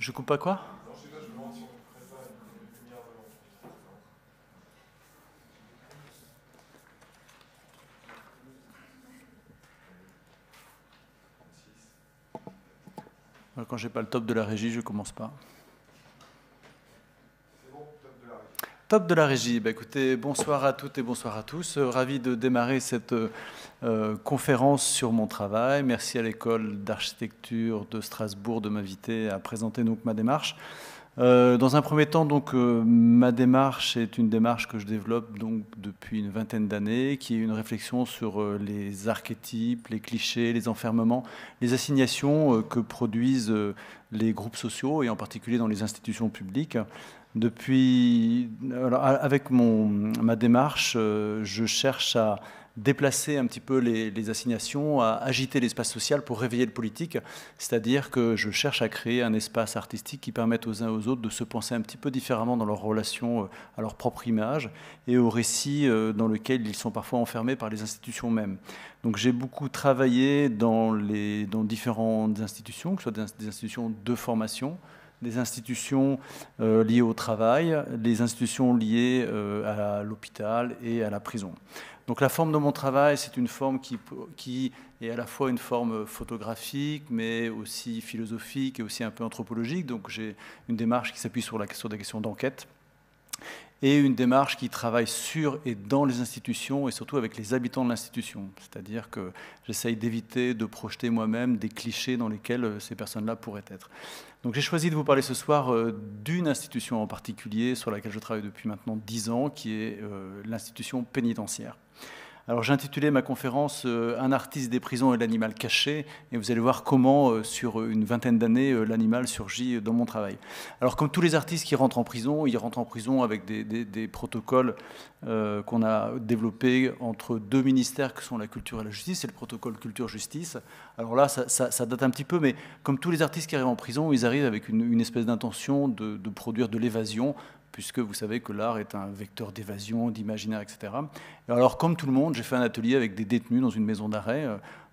Je coupe pas quoi? Non, je sais pas, je me demande si on ne ferait pas une lumière devant. Quand j'ai pas le top de la régie, je commence pas. C'est bon, top de la régie. Top de la régie. Bah, écoutez, bonsoir à toutes et bonsoir à tous. Ravi de démarrer cette conférence sur mon travail. Merci à l'école d'architecture de Strasbourg de m'inviter à présenter donc ma démarche. Dans un premier temps, donc, ma démarche est une démarche que je développe donc depuis une vingtaine d'années, qui est une réflexion sur les archétypes, les clichés, les enfermements, les assignations que produisent les groupes sociaux et en particulier dans les institutions publiques. Alors, avec ma démarche, je cherche à déplacer un petit peu les assignations, à agiter l'espace social pour réveiller le politique, c'est-à-dire que je cherche à créer un espace artistique qui permette aux uns et aux autres de se penser un petit peu différemment dans leur relation à leur propre image et au récit dans lequel ils sont parfois enfermés par les institutions mêmes. Donc j'ai beaucoup travaillé dans différentes institutions, que ce soit des institutions de formation, des institutions liées au travail, des institutions liées à l'hôpital et à la prison. Donc la forme de mon travail, c'est une forme qui est à la fois une forme photographique, mais aussi philosophique et aussi un peu anthropologique. Donc j'ai une démarche qui s'appuie sur des questions d'enquête et une démarche qui travaille sur et dans les institutions et surtout avec les habitants de l'institution. C'est-à-dire que j'essaye d'éviter de projeter moi-même des clichés dans lesquels ces personnes-là pourraient être. Donc j'ai choisi de vous parler ce soir d'une institution en particulier sur laquelle je travaille depuis maintenant 10 ans, qui est l'institution pénitentiaire. Alors j'ai intitulé ma conférence « Un artiste des prisons et l'animal caché » et vous allez voir comment, sur une vingtaine d'années, l'animal surgit dans mon travail. Alors comme tous les artistes qui rentrent en prison, ils rentrent en prison avec des protocoles qu'on a développés entre deux ministères que sont la culture et la justice, c'est le protocole culture-justice. Alors là, ça date un petit peu, mais comme tous les artistes qui arrivent en prison, ils arrivent avec une espèce d'intention de produire de l'évasion, puisque vous savez que l'art est un vecteur d'évasion, d'imaginaire, etc. Et alors, comme tout le monde, j'ai fait un atelier avec des détenus dans une maison d'arrêt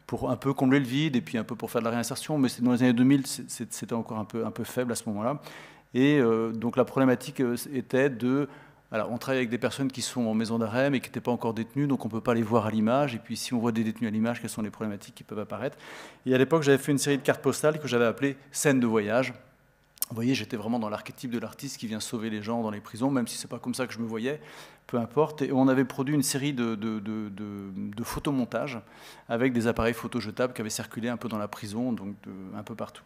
pour un peu combler le vide et puis un peu pour faire de la réinsertion, mais dans les années 2000, c'était encore un peu faible à ce moment-là. Et donc la problématique était de... Alors, on travaille avec des personnes qui sont en maison d'arrêt, mais qui n'étaient pas encore détenues, donc on ne peut pas les voir à l'image. Et puis, si on voit des détenus à l'image, quelles sont les problématiques qui peuvent apparaître? Et à l'époque, j'avais fait une série de cartes postales que j'avais appelées « Scènes de voyage ». Vous voyez, j'étais vraiment dans l'archétype de l'artiste qui vient sauver les gens dans les prisons, même si ce n'est pas comme ça que je me voyais, peu importe. Et on avait produit une série de photomontages avec des appareils photojetables qui avaient circulé un peu dans la prison, donc un peu partout.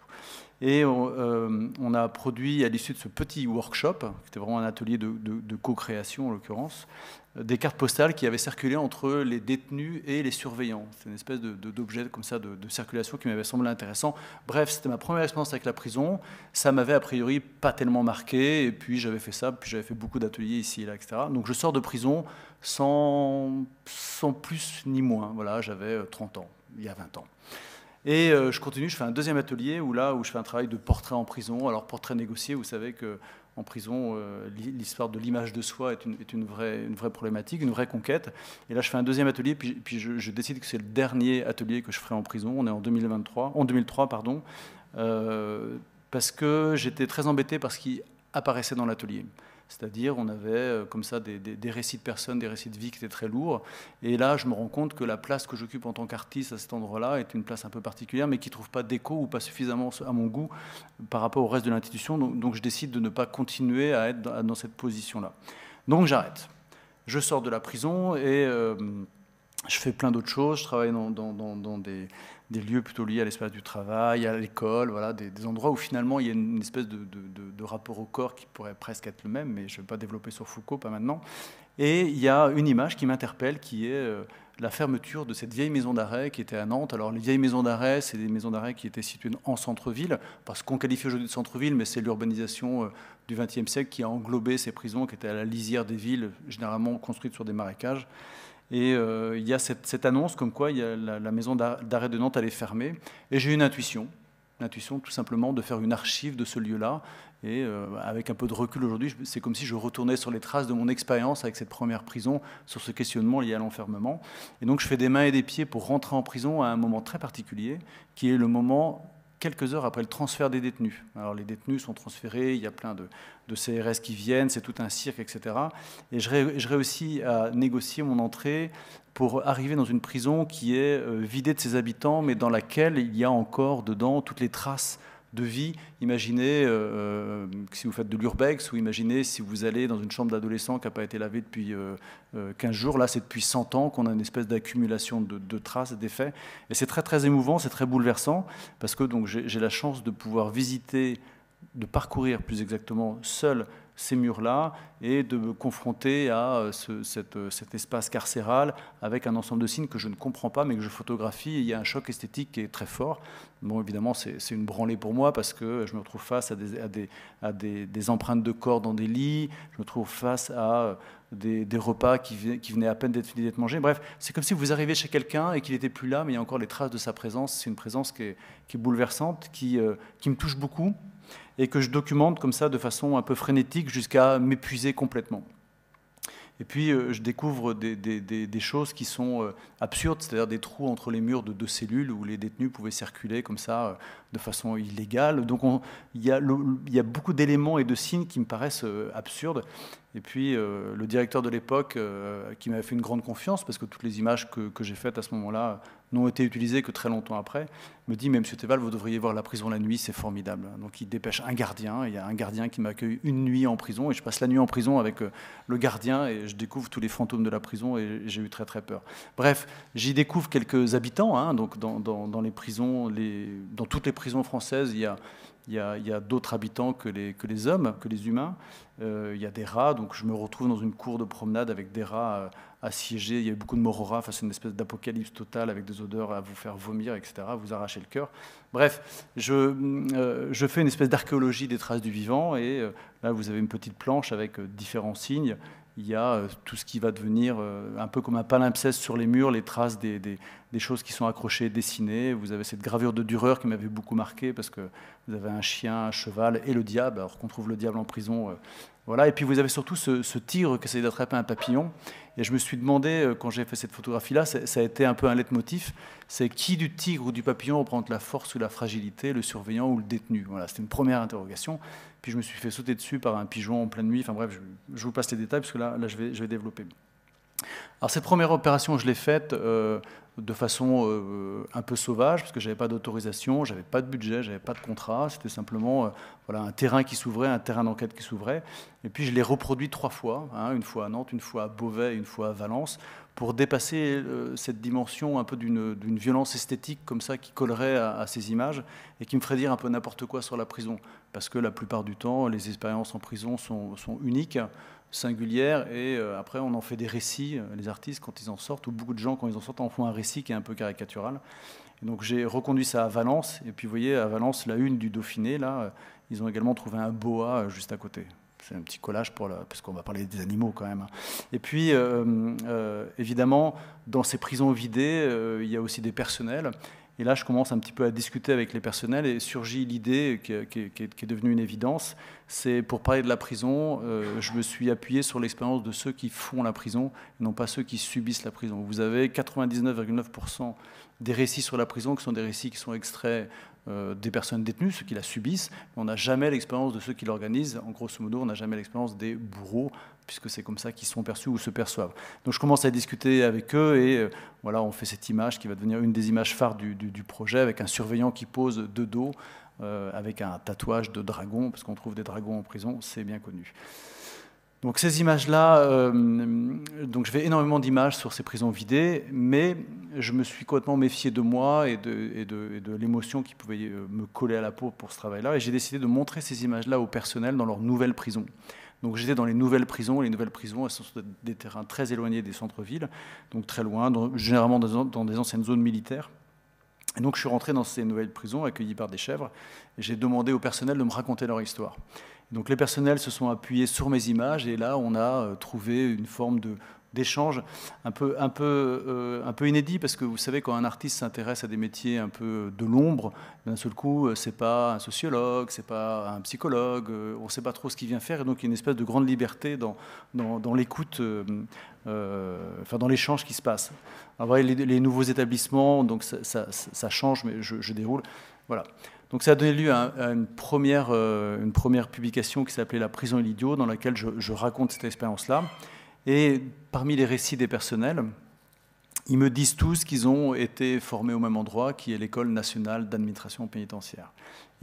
Et on a produit, à l'issue de ce petit workshop, qui était vraiment un atelier de co-création en l'occurrence, des cartes postales qui avaient circulé entre les détenus et les surveillants. C'est une espèce d'objet comme ça de circulation qui m'avait semblé intéressant. Bref, c'était ma première expérience avec la prison. Ça m'avait a priori pas tellement marqué. Et puis j'avais fait ça, puis j'avais fait beaucoup d'ateliers ici et là, etc. Donc je sors de prison sans plus ni moins. Voilà, j'avais 30 ans, il y a 20 ans. Et je continue, je fais un deuxième atelier où je fais un travail de portrait en prison. Alors portrait négocié, vous savez qu'en prison, l'histoire de l'image de soi est une vraie problématique, une vraie conquête. Et là, je fais un deuxième atelier, puis je décide que c'est le dernier atelier que je ferai en prison. On est en 2003, pardon, parce que j'étais très embêté par ce qui apparaissait dans l'atelier. C'est-à-dire, on avait comme ça des récits de personnes, des récits de vie qui étaient très lourds. Et là, je me rends compte que la place que j'occupe en tant qu'artiste à cet endroit-là est une place un peu particulière, mais qui ne trouve pas d'écho ou pas suffisamment à mon goût par rapport au reste de l'institution. Donc, je décide de ne pas continuer à être dans cette position-là. Donc, j'arrête. Je sors de la prison et je fais plein d'autres choses. Je travaille dans des lieux plutôt liés à l'espace du travail, à l'école, voilà, des endroits où finalement il y a une espèce de rapport au corps qui pourrait presque être le même, mais je ne vais pas développer sur Foucault, pas maintenant. Et il y a une image qui m'interpelle, qui est la fermeture de cette vieille maison d'arrêt qui était à Nantes. Alors les vieilles maisons d'arrêt, c'est des maisons d'arrêt qui étaient situées en centre-ville, parce qu'on qualifie aujourd'hui de centre-ville, mais c'est l'urbanisation du XXe siècle qui a englobé ces prisons qui étaient à la lisière des villes, généralement construites sur des marécages. Et il y a cette annonce comme quoi la maison d'arrêt de Nantes allait fermer. Et j'ai eu une intuition tout simplement de faire une archive de ce lieu-là. Et avec un peu de recul aujourd'hui, c'est comme si je retournais sur les traces de mon expérience avec cette première prison, sur ce questionnement lié à l'enfermement. Et donc je fais des mains et des pieds pour rentrer en prison à un moment très particulier, qui est le moment quelques heures après le transfert des détenus. Alors les détenus sont transférés, il y a plein de CRS qui viennent, c'est tout un cirque, etc. Et je réussis à négocier mon entrée pour arriver dans une prison qui est vidée de ses habitants, mais dans laquelle il y a encore dedans toutes les traces de vie. Imaginez si vous faites de l'urbex, ou imaginez si vous allez dans une chambre d'adolescent qui n'a pas été lavée depuis 15 jours. Là, c'est depuis 100 ans qu'on a une espèce d'accumulation de traces, d'effets. Et c'est très, très émouvant, c'est très bouleversant, parce que j'ai la chance de pouvoir visiter, de parcourir plus exactement seul ces murs-là et de me confronter à cet espace carcéral avec un ensemble de signes que je ne comprends pas mais que je photographie. Et il y a un choc esthétique qui est très fort. Bon, évidemment, c'est une branlée pour moi parce que je me retrouve face à des empreintes de corps dans des lits, je me trouve face à des repas qui venaient à peine d'être mangés. Bref, c'est comme si vous arriviez chez quelqu'un et qu'il n'était plus là, mais il y a encore les traces de sa présence. C'est une présence qui est bouleversante, qui me touche beaucoup, et que je documente comme ça de façon un peu frénétique jusqu'à m'épuiser complètement. Et puis je découvre des choses qui sont absurdes, c'est-à-dire des trous entre les murs de 2 cellules où les détenus pouvaient circuler comme ça de façon illégale. Donc il y a beaucoup d'éléments et de signes qui me paraissent absurdes. Et puis le directeur de l'époque, qui m'avait fait une grande confiance, parce que toutes les images que j'ai faites à ce moment-là n'ont été utilisées que très longtemps après, me dit « Mais Monsieur Théval, vous devriez voir la prison la nuit, c'est formidable ». Donc il dépêche un gardien, il y a un gardien qui m'accueille une nuit en prison, et je passe la nuit en prison avec le gardien, et je découvre tous les fantômes de la prison, et j'ai eu très très peur. Bref, j'y découvre quelques habitants, hein, donc dans les prisons, dans toutes les prisons françaises, il y a d'autres habitants que les hommes, que les humains. Il y a des rats, donc je me retrouve dans une cour de promenade avec des rats assiégés. Il y a eu beaucoup de morts aux rats face à une espèce d'apocalypse totale avec des odeurs à vous faire vomir, etc., à vous arracher le cœur. Bref, je fais une espèce d'archéologie des traces du vivant, et là vous avez une petite planche avec différents signes. Il y a tout ce qui va devenir un peu comme un palimpseste sur les murs, les traces des choses qui sont accrochées, dessinées. Vous avez cette gravure de Dürer qui m'avait beaucoup marqué, parce que vous avez un chien, un cheval et le diable, alors qu'on trouve le diable en prison. Voilà. Et puis vous avez surtout ce tigre qui essaie d'attraper un papillon. Et je me suis demandé, quand j'ai fait cette photographie-là, ça a été un peu un leitmotiv, c'est qui du tigre ou du papillon représente la force ou la fragilité, le surveillant ou le détenu. Voilà, c'était une première interrogation. Puis je me suis fait sauter dessus par un pigeon en pleine nuit. Enfin bref, je vous passe les détails, parce que là je vais développer. Alors cette première opération, je l'ai faite de façon un peu sauvage, parce que je n'avais pas d'autorisation, je n'avais pas de budget, je n'avais pas de contrat. C'était simplement voilà, un terrain qui s'ouvrait, un terrain d'enquête qui s'ouvrait. Et puis je l'ai reproduit 3 fois, hein, une fois à Nantes, une fois à Beauvais et une fois à Valence, pour dépasser cette dimension un peu d'une violence esthétique comme ça qui collerait à ces images et qui me ferait dire un peu n'importe quoi sur la prison. Parce que la plupart du temps, les expériences en prison sont uniques, singulières, et après on en fait des récits, les artistes quand ils en sortent, ou beaucoup de gens quand ils en sortent en font un récit qui est un peu caricatural. Et donc j'ai reconduit ça à Valence, et puis vous voyez à Valence, la une du Dauphiné, là, ils ont également trouvé un boa juste à côté. C'est un petit collage parce qu'on va parler des animaux quand même. Et puis, évidemment, dans ces prisons vidées, il y a aussi des personnels. Et là, je commence un petit peu à discuter avec les personnels, et surgit l'idée qui est devenue une évidence. C'est pour parler de la prison, je me suis appuyé sur l'expérience de ceux qui font la prison, et non pas ceux qui subissent la prison. Vous avez 99,9% des récits sur la prison qui sont des récits qui sont extraits des personnes détenues, ceux qui la subissent, mais on n'a jamais l'expérience de ceux qui l'organisent. En grosso modo, on n'a jamais l'expérience des bourreaux, puisque c'est comme ça qu'ils sont perçus ou se perçoivent. Donc je commence à discuter avec eux, et voilà, on fait cette image qui va devenir une des images phares du projet, avec un surveillant qui pose de dos, avec un tatouage de dragon, parce qu'on trouve des dragons en prison, c'est bien connu. Donc ces images-là, donc je fais énormément d'images sur ces prisons vidées, mais je me suis complètement méfié de moi et de l'émotion qui pouvait me coller à la peau pour ce travail-là, et j'ai décidé de montrer ces images-là au personnel dans leurs nouvelles prisons. Donc j'étais dans les nouvelles prisons. Les nouvelles prisons, elles sont sur des terrains très éloignés des centres-villes, donc très loin, généralement dans des anciennes zones militaires. Et donc je suis rentré dans ces nouvelles prisons, accueilli par des chèvres, et j'ai demandé au personnel de me raconter leur histoire. Donc les personnels se sont appuyés sur mes images, et là on a trouvé une forme d'échange un peu inédit, parce que vous savez, quand un artiste s'intéresse à des métiers un peu de l'ombre, d'un seul coup c'est pas un sociologue, c'est pas un psychologue, on ne sait pas trop ce qu'il vient faire, et donc il y a une espèce de grande liberté dans l'écoute, enfin dans l'échange qui se passe. Alors, les nouveaux établissements, donc ça change, mais je déroule. Voilà. Donc ça a donné lieu à une première publication qui s'appelait La prison et l'idiot, dans laquelle je raconte cette expérience-là. Et parmi les récits des personnels, ils me disent tous qu'ils ont été formés au même endroit, qui est l'École nationale d'administration pénitentiaire.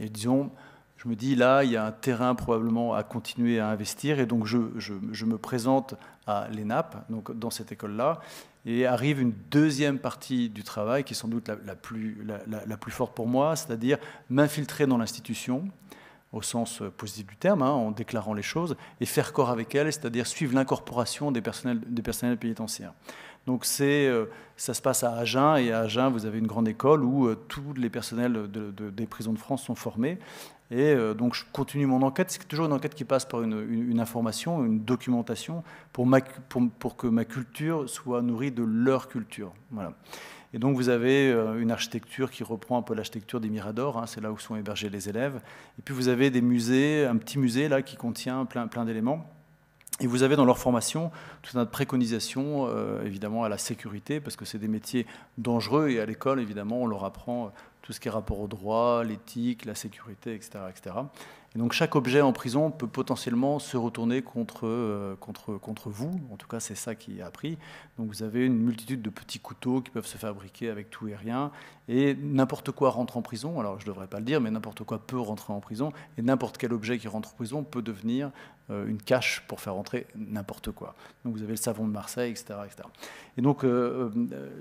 Et disons, je me dis, là, il y a un terrain probablement à continuer à investir, et donc je me présente à l'ENAP, donc dans cette école-là, et arrive une deuxième partie du travail, qui est sans doute la plus forte pour moi, c'est-à-dire m'infiltrer dans l'institution, au sens positif du terme, en déclarant les choses, et faire corps avec elle, c'est-à-dire suivre l'incorporation des personnels pénitentiaires. Donc ça se passe à Agen, et à Agen, vous avez une grande école où tous les personnels des prisons de France sont formés. Et donc je continue mon enquête. C'est toujours une enquête qui passe par une information, une documentation, pour que ma culture soit nourrie de leur culture. Voilà. Et donc vous avez une architecture qui reprend un peu l'architecture des Miradors, c'est là où sont hébergés les élèves. Et puis vous avez des musées, un petit musée là qui contient plein d'éléments. Et vous avez dans leur formation toute une préconisation, évidemment, à la sécurité, parce que c'est des métiers dangereux, et à l'école, évidemment, on leur apprend tout ce qui est rapport au droit, l'éthique, la sécurité, etc., etc. Et donc chaque objet en prison peut potentiellement se retourner contre vous. En tout cas, c'est ça qui est appris. Donc vous avez une multitude de petits couteaux qui peuvent se fabriquer avec tout et rien. Et n'importe quoi rentre en prison. Alors je ne devrais pas le dire, mais n'importe quoi peut rentrer en prison. Et n'importe quel objet qui rentre en prison peut devenir une cache pour faire rentrer n'importe quoi. Donc vous avez le savon de Marseille, etc., etc. Et donc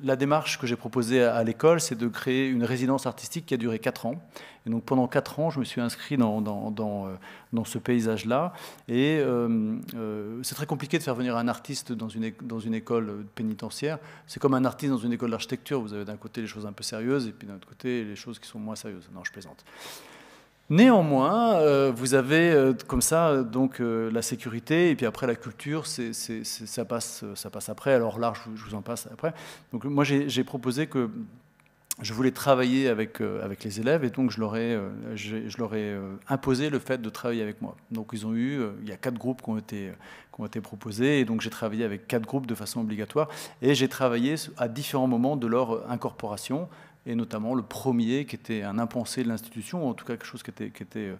la démarche que j'ai proposée à l'école, c'est de créer une résidence artistique qui a duré 4 ans. Et donc pendant 4 ans, je me suis inscrit dans ce paysage-là. Et c'est très compliqué de faire venir un artiste dans une école pénitentiaire. C'est comme un artiste dans une école d'architecture. Vous avez d'un côté les choses un peu sérieuses, et puis d'un autre côté les choses qui sont moins sérieuses. Non, je plaisante. Néanmoins, vous avez comme ça donc la sécurité, et puis après la culture, ça passe après. Alors là, je vous en passe après. Donc moi, j'ai proposé que je voulais travailler avec les élèves, et donc je leur ai imposé le fait de travailler avec moi. Donc il y a 4 groupes qui ont été proposés, et donc j'ai travaillé avec 4 groupes de façon obligatoire, et j'ai travaillé à différents moments de leur incorporation, et notamment le premier qui était un impensé de l'institution, ou en tout cas quelque chose qui était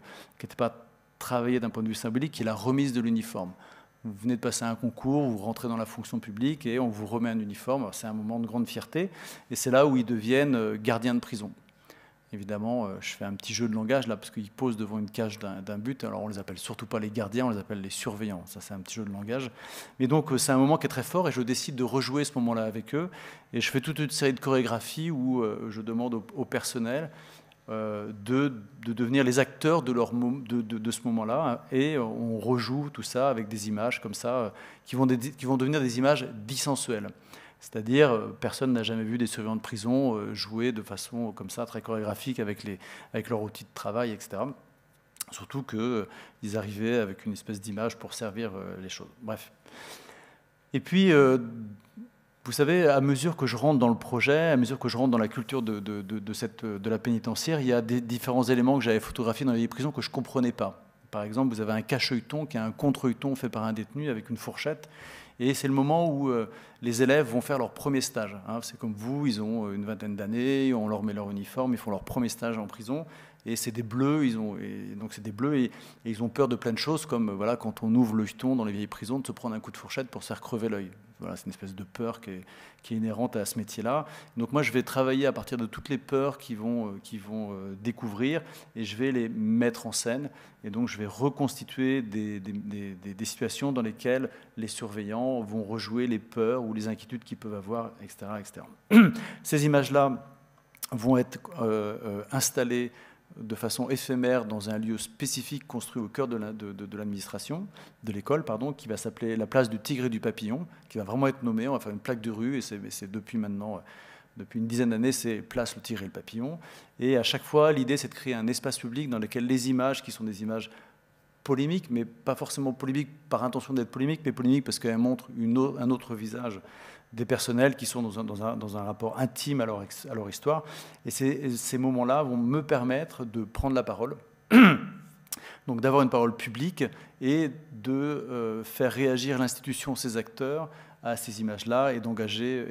pas travaillé d'un point de vue symbolique, qui est la remise de l'uniforme. Vous venez de passer un concours, vous rentrez dans la fonction publique et on vous remet un uniforme. C'est un moment de grande fierté, et c'est là où ils deviennent gardiens de prison. Évidemment, je fais un petit jeu de langage là, parce qu'ils posent devant une cage d'un but. Alors on les appelle surtout pas les gardiens, on les appelle les surveillants. Ça, c'est un petit jeu de langage. Mais donc c'est un moment qui est très fort, et je décide de rejouer ce moment-là avec eux. Et je fais toute une série de chorégraphies où je demande au personnel de devenir les acteurs de ce moment-là, et on rejoue tout ça avec des images comme ça qui vont devenir des images dissensuelles. C'est-à-dire, personne n'a jamais vu des surveillants de prison jouer de façon comme ça, très chorégraphique, avec leur outil de travail, etc. Surtout qu'ils arrivaient avec une espèce d'image pour servir les choses. Bref. Et puis, vous savez, à mesure que je rentre dans le projet, à mesure que je rentre dans la culture de la pénitentiaire, il y a des différents éléments que j'avais photographiés dans les prisons que je ne comprenais pas. Par exemple, vous avez un cache-œilleton qui est un contre-œilleton fait par un détenu avec une fourchette. Et c'est le moment où les élèves vont faire leur premier stage. C'est comme vous, ils ont une vingtaine d'années, on leur met leur uniforme, ils font leur premier stage en prison. Et c'est des bleus, et ils ont peur de plein de choses, comme voilà, quand on ouvre le jeton dans les vieilles prisons, de se prendre un coup de fourchette pour se faire crever l'œil. Voilà, c'est une espèce de peur qui est inhérente à ce métier-là. Donc moi, je vais travailler à partir de toutes les peurs qu'ils vont découvrir, et je vais les mettre en scène. Et donc je vais reconstituer des situations dans lesquelles les surveillants vont rejouer les peurs ou les inquiétudes qu'ils peuvent avoir, etc., etc. Ces images-là vont être installées de façon éphémère dans un lieu spécifique construit au cœur de l'administration, de l'école, pardon, qui va s'appeler la place du Tigre et du Papillon, qui va vraiment être nommée. On va faire une plaque de rue, et c'est depuis maintenant, depuis une dizaine d'années, c'est place le Tigre et le Papillon. Et à chaque fois, l'idée, c'est de créer un espace public dans lequel les images, qui sont des images polémiques, mais pas forcément polémiques par intention d'être polémiques, mais polémiques parce qu'elles montrent un autre visage des personnels qui sont dans un rapport intime à leur histoire. Et ces moments-là vont me permettre de prendre la parole, Donc d'avoir une parole publique et de faire réagir l'institution, ses acteurs, à ces images-là et d'engager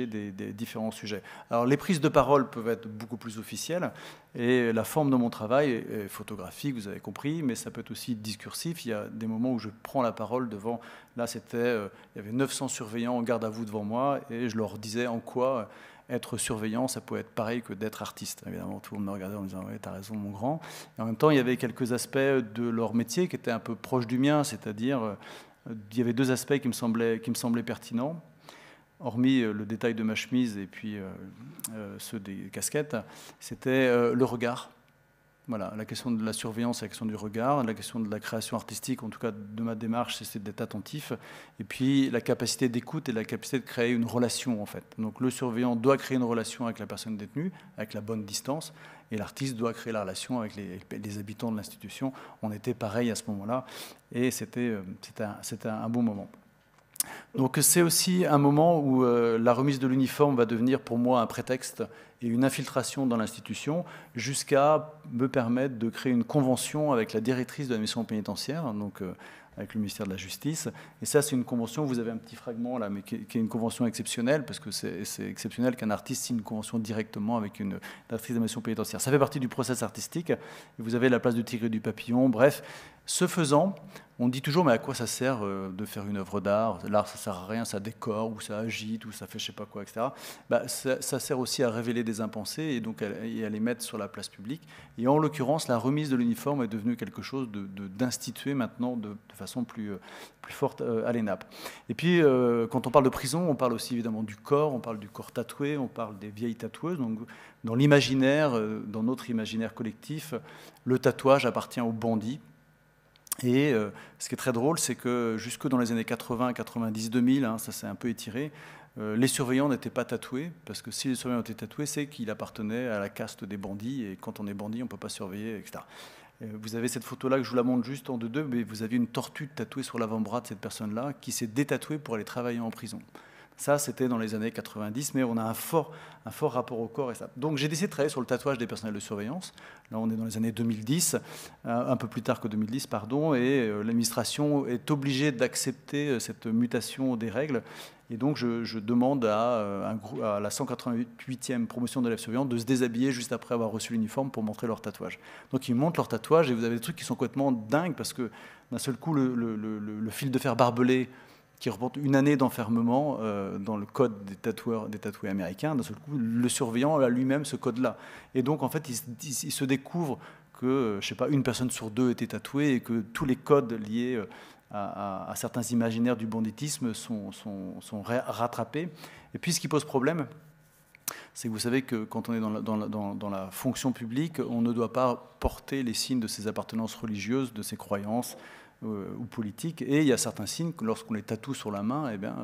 des différents sujets. Alors les prises de parole peuvent être beaucoup plus officielles et la forme de mon travail est photographique, vous avez compris, mais ça peut être aussi discursif. Il y a des moments où je prends la parole devant, là c'était, il y avait 900 surveillants en garde à vous devant moi et je leur disais en quoi être surveillant, ça pouvait être pareil que d'être artiste. Évidemment, tout le monde me regardait en me disant « oui, t'as raison, mon grand ». Et en même temps, il y avait quelques aspects de leur métier qui étaient un peu proches du mien, c'est-à-dire il y avait deux aspects qui me semblaient pertinents, hormis le détail de ma chemise et puis ceux des casquettes, c'était le regard. Voilà, la question de la surveillance, la question du regard, la question de la création artistique, en tout cas de ma démarche, c'est d'être attentif, et puis la capacité d'écoute et la capacité de créer une relation, en fait. Donc le surveillant doit créer une relation avec la personne détenue, avec la bonne distance, et l'artiste doit créer la relation avec les habitants de l'institution. On était pareil à ce moment-là, et c'était un bon moment. Donc c'est aussi un moment où la remise de l'uniforme va devenir pour moi un prétexte et une infiltration dans l'institution jusqu'à me permettre de créer une convention avec la directrice de la mission pénitentiaire, donc avec le ministère de la Justice. Et ça, c'est une convention, vous avez un petit fragment là, mais qui est une convention exceptionnelle, parce que c'est exceptionnel qu'un artiste signe une convention directement avec une directrice de la mission pénitentiaire. Ça fait partie du process artistique, et vous avez la place du tigre et du papillon, bref. Ce faisant, on dit toujours, mais à quoi ça sert de faire une œuvre d'art? L'art, ça sert à rien, ça décore, ou ça agite, ou ça fait je sais pas quoi, etc. Bah, ça sert aussi à révéler des impensés et donc à les mettre sur la place publique. Et en l'occurrence, la remise de l'uniforme est devenue quelque chose d'institué maintenant de façon plus forte à l'ENAP. Et puis, quand on parle de prison, on parle aussi évidemment du corps, on parle du corps tatoué, on parle des vieilles tatoueuses. Donc, dans l'imaginaire, dans notre imaginaire collectif, le tatouage appartient aux bandits. Et ce qui est très drôle, c'est que jusque dans les années 80, 90, 2000, hein, ça s'est un peu étiré, les surveillants n'étaient pas tatoués, parce que si les surveillants étaient tatoués, c'est qu'ils appartenaient à la caste des bandits, et quand on est bandit, on ne peut pas surveiller, etc. Vous avez cette photo-là que je vous la montre juste en deux, mais vous aviez une tortue tatouée sur l'avant-bras de cette personne-là qui s'est détatouée pour aller travailler en prison. Ça, c'était dans les années 90, mais on a un fort rapport au corps et ça. Donc j'ai décidé de travailler sur le tatouage des personnels de surveillance. Là, on est dans les années 2010, un peu plus tard que 2010, pardon, et l'administration est obligée d'accepter cette mutation des règles. Et donc je demande à la 188e promotion d'élèves surveillants de se déshabiller juste après avoir reçu l'uniforme pour montrer leur tatouage. Donc ils montrent leur tatouage et vous avez des trucs qui sont complètement dingues parce que d'un seul coup, le fil de fer barbelé qui reporte une année d'enfermement dans le code des tatoués américains. D'un seul coup, le surveillant a lui-même ce code-là. Et donc, en fait, il se découvre que, je sais pas, une personne sur deux était tatouée et que tous les codes liés à certains imaginaires du banditisme sont rattrapés. Et puis, ce qui pose problème, c'est que vous savez que quand on est dans la fonction publique, on ne doit pas porter les signes de ses appartenances religieuses, de ses croyances, ou politique, et il y a certains signes que lorsqu'on les tatoue sur la main, eh bien,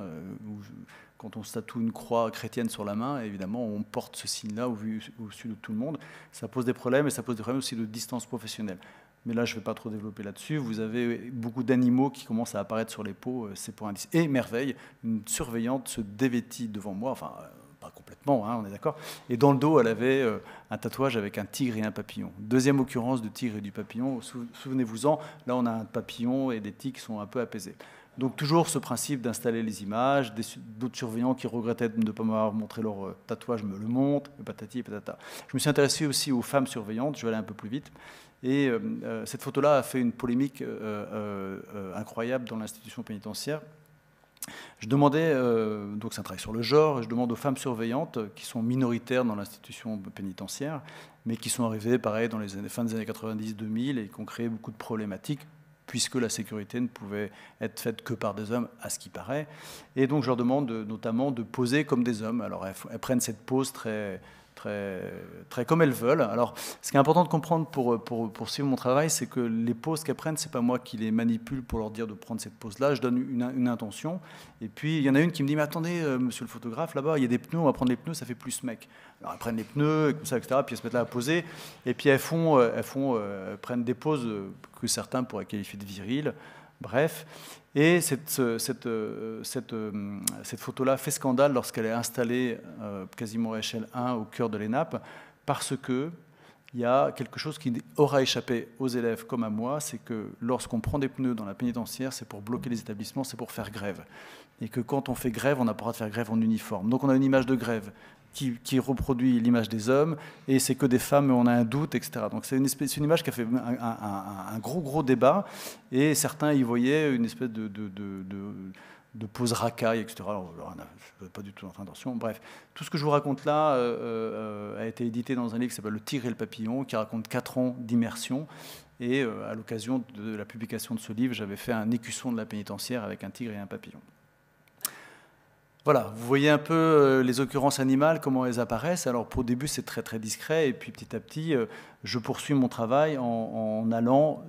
quand on se tatoue une croix chrétienne sur la main, évidemment, on porte ce signe-là au-dessus de tout le monde. Ça pose des problèmes, et ça pose des problèmes aussi de distance professionnelle. Mais là, je ne vais pas trop développer là-dessus. Vous avez beaucoup d'animaux qui commencent à apparaître sur les peaux, c'est pour indice. Et merveille, une surveillante se dévêtit devant moi, enfin, pas complètement, hein, on est d'accord. Et dans le dos, elle avait un tatouage avec un tigre et un papillon. Deuxième occurrence de tigre et du papillon. Souvenez-vous-en, là, on a un papillon et des tigres qui sont un peu apaisés. Donc toujours ce principe d'installer les images, d'autres surveillants qui regrettaient de ne pas m'avoir montré leur tatouage me le montrent, patati et patata. Je me suis intéressé aussi aux femmes surveillantes, je vais aller un peu plus vite. Et cette photo-là a fait une polémique incroyable dans l'institution pénitentiaire. Je demandais, donc c'est un travail sur le genre, je demande aux femmes surveillantes qui sont minoritaires dans l'institution pénitentiaire, mais qui sont arrivées, pareil, dans les fin des années 90-2000 et qui ont créé beaucoup de problématiques, puisque la sécurité ne pouvait être faite que par des hommes, à ce qui paraît. Et donc je leur demande notamment de poser comme des hommes. Alors elles prennent cette pose très comme elles veulent. Alors, ce qui est important de comprendre pour suivre mon travail, c'est que les poses qu'elles prennent, c'est pas moi qui les manipule pour leur dire de prendre cette pose-là. Je donne une intention. Et puis, il y en a une qui me dit, mais attendez, monsieur le photographe, là-bas, il y a des pneus, on va prendre les pneus, ça fait plus mec. Alors, elles prennent les pneus, comme ça, etc., puis elles se mettent là à poser. Et puis, elles prennent des poses que certains pourraient qualifier de viriles. Bref, et cette photo-là fait scandale lorsqu'elle est installée quasiment à échelle 1 au cœur de l'ENAP, parce que il y a quelque chose qui aura échappé aux élèves comme à moi, c'est que lorsqu'on prend des pneus dans la pénitentiaire, c'est pour bloquer les établissements, c'est pour faire grève. Et que quand on fait grève, on n'a pas le droit de faire grève en uniforme. Donc on a une image de grève qui reproduit l'image des hommes, et c'est que des femmes, on a un doute, etc. Donc c'est une image qui a fait un gros débat, et certains y voyaient une espèce de pose racaille, etc. Alors, je n'ai pas du tout notre intention. Bref, tout ce que je vous raconte là a été édité dans un livre qui s'appelle Le Tigre et le Papillon, qui raconte 4 ans d'immersion. Et à l'occasion de la publication de ce livre, j'avais fait un écusson de la pénitentiaire avec un tigre et un papillon. Voilà, vous voyez un peu les occurrences animales, comment elles apparaissent. Alors, au début, c'est très discret, et puis petit à petit, je poursuis mon travail en allant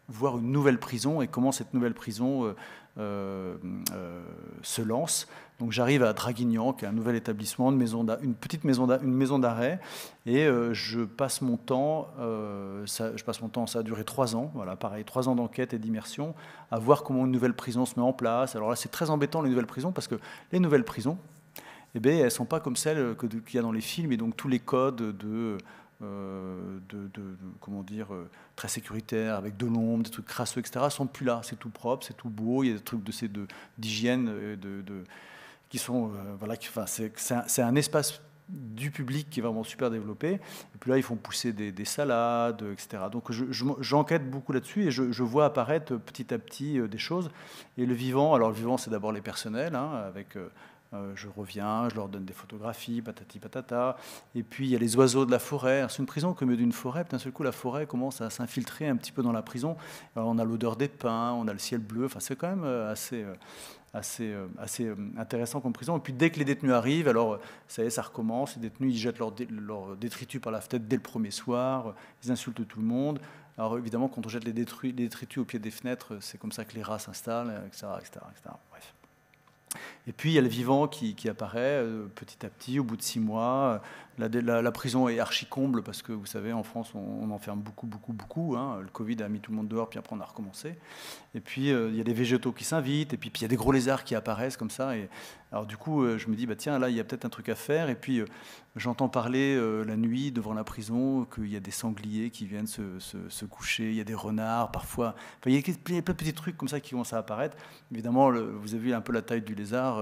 voir une nouvelle prison et comment cette nouvelle prison se lance. Donc j'arrive à Draguignan, qui est un nouvel établissement, une petite maison d'arrêt, et je passe mon temps, ça a duré 3 ans, voilà, pareil, 3 ans d'enquête et d'immersion, à voir comment une nouvelle prison se met en place. Alors là, c'est très embêtant, les nouvelles prisons, parce que les nouvelles prisons, eh bien, elles ne sont pas comme celles qu'il y a dans les films, et donc tous les codes comment dire, très sécuritaires, avec de l'ombre, des trucs crasseux, etc., sont plus là. C'est tout propre, c'est tout beau, il y a des trucs d'hygiène qui sont... voilà, c'est un espace du public qui est vraiment super développé. Et puis là, ils font pousser des salades, etc. Donc j'enquête beaucoup là-dessus, et je vois apparaître petit à petit des choses. Et le vivant, alors le vivant, c'est d'abord les personnels, hein, avec... je reviens, je leur donne des photographies, patati patata. Et puis il y a les oiseaux de la forêt. C'est une prison comme d'une forêt. Puis d'un seul coup, la forêt commence à s'infiltrer un petit peu dans la prison. Alors, on a l'odeur des pins, on a le ciel bleu. Enfin, c'est quand même assez intéressant comme prison. Et puis dès que les détenus arrivent, alors ça y est, ça recommence. Les détenus, ils jettent leurs détritus par la fenêtre dès le premier soir. Ils insultent tout le monde. Alors évidemment, quand on jette les détritus au pied des fenêtres, c'est comme ça que les rats s'installent, etc., etc., etc. Bref. Et puis il y a le vivant qui apparaît petit à petit, au bout de 6 mois. La prison est archi-comble parce que, vous savez, en France, on enferme beaucoup. Hein. Le Covid a mis tout le monde dehors, puis après on a recommencé. Et puis il y a des végétaux qui s'invitent, et puis il y a des gros lézards qui apparaissent comme ça. Et alors du coup, je me dis, bah, tiens, là, il y a peut-être un truc à faire. Et puis j'entends parler la nuit devant la prison qu'il y a des sangliers qui viennent se coucher, il y a des renards parfois. Enfin, il y a plein de petits trucs comme ça qui commencent à apparaître. Évidemment, vous avez vu un peu la taille du lézard.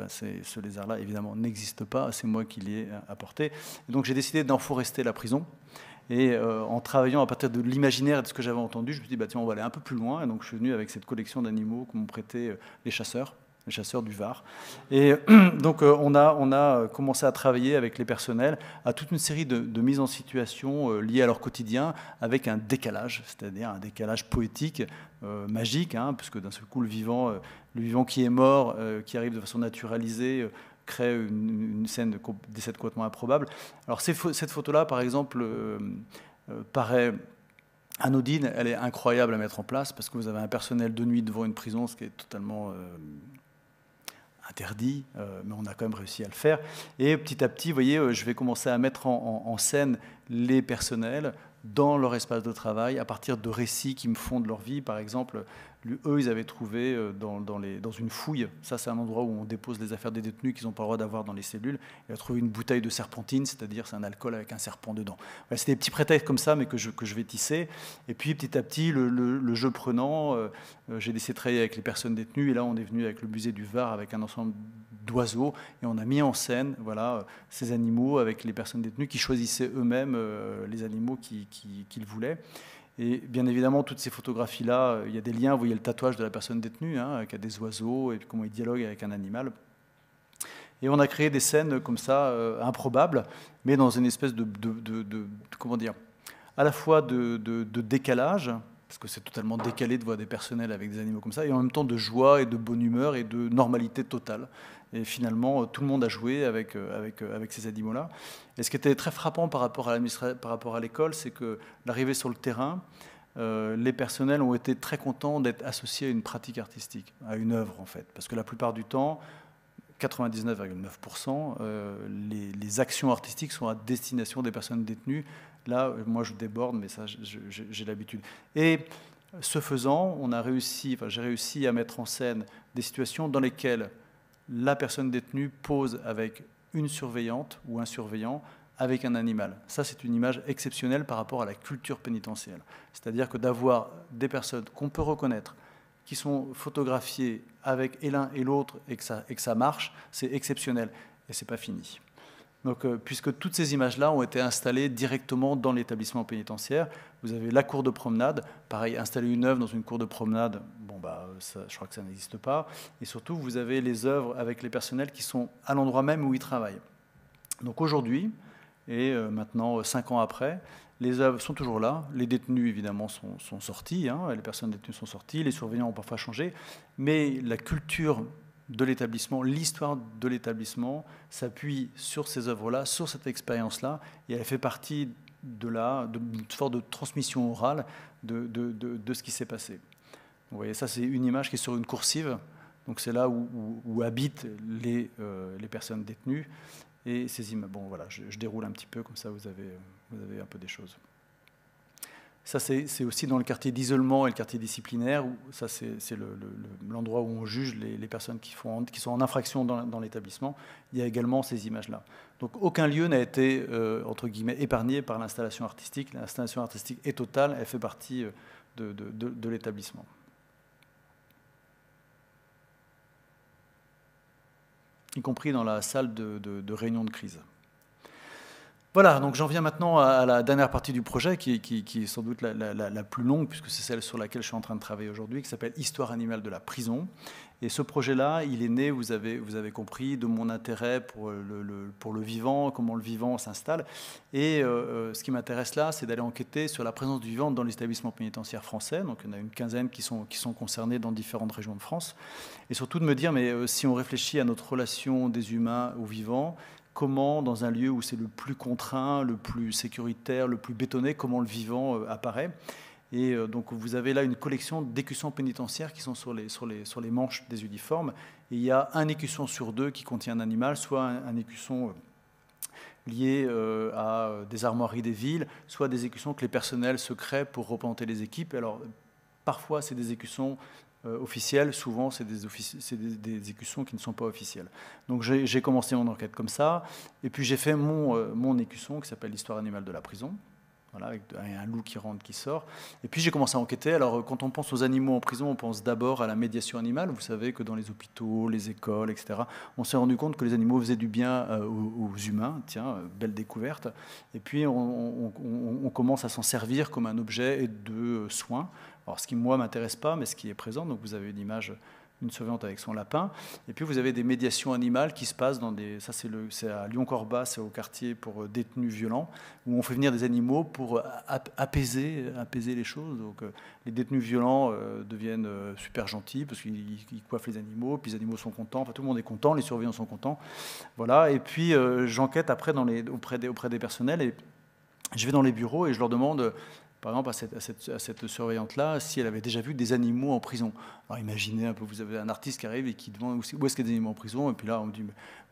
Ce lézard-là, évidemment, n'existe pas. C'est moi qui l'ai apporté. Et donc j'ai décidé d'enforester la prison. Et en travaillant à partir de l'imaginaire et de ce que j'avais entendu, je me suis dit, bah, tiens, on va aller un peu plus loin. Et donc je suis venu avec cette collection d'animaux que m'ont prêté les chasseurs du Var. Et donc on a commencé à travailler avec les personnels à toute une série de mises en situation liées à leur quotidien, avec un décalage, c'est-à-dire un décalage poétique, magique, hein, puisque d'un seul coup le vivant qui est mort, qui arrive de façon naturalisée, crée une scène complètement improbable. Alors cette photo-là, par exemple, paraît anodine, elle est incroyable à mettre en place, parce que vous avez un personnel de nuit devant une prison, ce qui est totalement interdit, mais on a quand même réussi à le faire. Et petit à petit, vous voyez, je vais commencer à mettre en scène les personnels dans leur espace de travail, à partir de récits qui me font de leur vie. Par exemple, eux, ils avaient trouvé dans une fouille, ça c'est un endroit où on dépose les affaires des détenus qu'ils n'ont pas le droit d'avoir dans les cellules, ils ont trouvé une bouteille de serpentine, c'est-à-dire c'est un alcool avec un serpent dedans. Voilà, c'est des petits prétextes comme ça, mais que je vais tisser. Et puis petit à petit, le jeu prenant, j'ai décidé de travailler avec les personnes détenues, et là on est venu avec le musée du Var, avec un ensemble d'oiseaux, et on a mis en scène ces animaux avec les personnes détenues qui choisissaient eux-mêmes les animaux qu'ils voulaient. Et bien évidemment, toutes ces photographies-là, il y a des liens, vous voyez le tatouage de la personne détenue, hein, qui a des oiseaux, et puis comment il dialogue avec un animal. Et on a créé des scènes comme ça, improbables, mais dans une espèce comment dire, à la fois de décalage, parce que c'est totalement décalé de voir des personnels avec des animaux comme ça, et en même temps de joie et de bonne humeur et de normalité totale. Et finalement, tout le monde a joué avec ces animaux-là. Et ce qui était très frappant par rapport à l'école, c'est que l'arrivée sur le terrain, les personnels ont été très contents d'être associés à une pratique artistique, à une œuvre en fait. Parce que la plupart du temps, 99,9%, les actions artistiques sont à destination des personnes détenues. Là, moi je déborde, mais ça j'ai l'habitude. Et ce faisant, j'ai réussi à mettre en scène des situations dans lesquelles la personne détenue pose avec une surveillante ou un surveillant avec un animal. Ça, c'est une image exceptionnelle par rapport à la culture pénitentiaire. C'est-à-dire que d'avoir des personnes qu'on peut reconnaître, qui sont photographiées avec et l'un et l'autre et que ça marche, c'est exceptionnel. Et ce n'est pas fini. Donc, puisque toutes ces images-là ont été installées directement dans l'établissement pénitentiaire, vous avez la cour de promenade, pareil, installer une œuvre dans une cour de promenade, bon, bah, ça, je crois que ça n'existe pas. Et surtout, vous avez les œuvres avec les personnels qui sont à l'endroit même où ils travaillent. Donc aujourd'hui, et maintenant 5 ans après, les œuvres sont toujours là. Les détenus, évidemment, sont sortis, hein, les personnes détenues sont sorties, les surveillants ont parfois changé, mais la culture de l'établissement, l'histoire de l'établissement s'appuie sur ces œuvres-là, sur cette expérience-là, et elle fait partie d'une sorte de transmission orale de ce qui s'est passé. Vous voyez, ça c'est une image qui est sur une coursive, donc c'est là où habitent les personnes détenues, et ces images. Bon voilà, je déroule un petit peu, comme ça vous avez un peu des choses. Ça, c'est aussi dans le quartier d'isolement et le quartier disciplinaire, où ça, c'est l'endroit où on juge les personnes qui sont en infraction dans l'établissement. Il y a également ces images-là. Donc, aucun lieu n'a été, entre guillemets, épargné par l'installation artistique. L'installation artistique est totale, elle fait partie de l'établissement. Y compris dans la salle de réunion de crise. Voilà, donc j'en viens maintenant à la dernière partie du projet, qui est sans doute la plus longue, puisque c'est celle sur laquelle je suis en train de travailler aujourd'hui, qui s'appelle « Histoire animale de la prison ». Et ce projet-là, il est né, vous avez compris, de mon intérêt pour le vivant, comment le vivant s'installe. Et ce qui m'intéresse là, c'est d'aller enquêter sur la présence du vivant dans les établissements pénitentiaires français. Donc il y en a une quinzaine qui sont concernés dans différentes régions de France. Et surtout de me dire, mais si on réfléchit à notre relation des humains au vivant, comment, dans un lieu où c'est le plus contraint, le plus sécuritaire, le plus bétonné, comment le vivant apparaît. Et donc vous avez là une collection d'écussons pénitentiaires qui sont sur les manches des uniformes. Et il y a un écusson sur 2 qui contient un animal, soit un écusson lié à des armoiries des villes, soit des écussons que les personnels se créent pour représenter les équipes. Alors parfois c'est des écussons officiels, souvent c'est des écussons qui ne sont pas officiels. Donc j'ai commencé mon enquête comme ça, et puis j'ai fait mon écusson qui s'appelle l'histoire animale de la prison, voilà, avec un loup qui rentre, qui sort. Et puis j'ai commencé à enquêter. Alors quand on pense aux animaux en prison, on pense d'abord à la médiation animale. Vous savez que dans les hôpitaux, les écoles, etc., on s'est rendu compte que les animaux faisaient du bien aux humains. Tiens, belle découverte. Et puis on commence à s'en servir comme un objet de soin. Alors, ce qui, moi, ne m'intéresse pas, mais ce qui est présent, donc vous avez une image d'une surveillante avec son lapin, et puis vous avez des médiations animales qui se passent dans des... Ça, c'est à Lyon-Corba, c'est au quartier pour détenus violents, où on fait venir des animaux pour apaiser les choses. Donc, les détenus violents deviennent super gentils, parce qu'ils coiffent les animaux, puis les animaux sont contents, enfin, tout le monde est content, les surveillants sont contents. Voilà, et puis j'enquête après auprès des personnels, et je vais dans les bureaux et je leur demande... Par exemple, à cette surveillante-là, si elle avait déjà vu des animaux en prison. Alors imaginez un peu, vous avez un artiste qui arrive et qui demande où est-ce qu'il y a des animaux en prison, et puis là on me dit,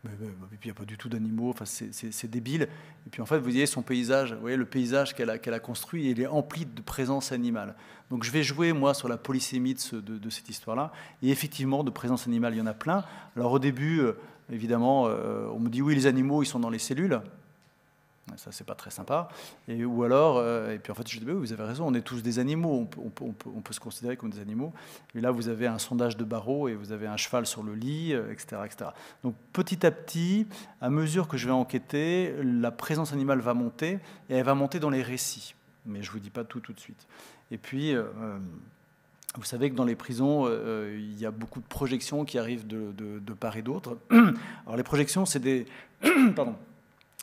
mais il n'y a pas du tout d'animaux, enfin, c'est débile. Et puis en fait, vous voyez son paysage, vous voyez le paysage qu'elle a construit, il est empli de présence animale. Donc je vais jouer, moi, sur la polysémie de cette histoire-là, et effectivement, de présence animale, il y en a plein. Alors au début, évidemment, on me dit, oui, les animaux, ils sont dans les cellules. Ça, c'est pas très sympa. Ou alors, et puis en fait, je dis, oui, vous avez raison, on est tous des animaux, on peut se considérer comme des animaux. Et là, vous avez un sondage de barreau et vous avez un cheval sur le lit, etc., etc. Donc, petit à petit, à mesure que je vais enquêter, la présence animale va monter, et elle va monter dans les récits. Mais je ne vous dis pas tout de suite. Et puis, vous savez que dans les prisons, il y a beaucoup de projections qui arrivent de part et d'autre. Alors, les projections, c'est des... Pardon.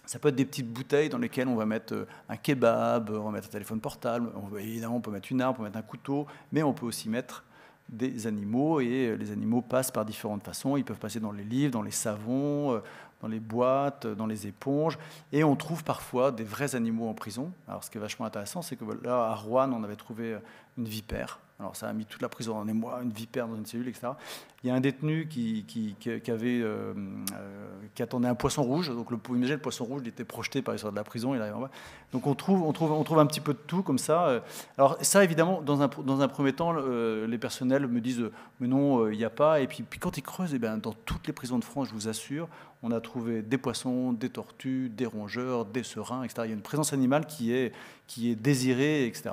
Ça peut être des petites bouteilles dans lesquelles on va mettre un kebab, on va mettre un téléphone portable, évidemment on peut mettre une arme, on peut mettre un couteau, mais on peut aussi mettre des animaux, et les animaux passent par différentes façons. Ils peuvent passer dans les livres, dans les savons, dans les boîtes, dans les éponges, et on trouve parfois des vrais animaux en prison. Alors ce qui est vachement intéressant, c'est que là, à Roanne, on avait trouvé une vipère. Alors ça a mis toute la prison en émoi, une vipère dans une cellule, etc. Il y a un détenu qui attendait un poisson rouge. Donc vous imaginez, le poisson rouge, il était projeté par l'histoire de la prison, il arrive en bas. Donc on trouve un petit peu de tout comme ça. Alors ça, évidemment, dans un premier temps, les personnels me disent mais non, il n'y a pas. Et puis quand ils creusent, dans toutes les prisons de France, je vous assure, on a trouvé des poissons, des tortues, des rongeurs, des serins, etc. Il y a une présence animale qui est désirée, etc.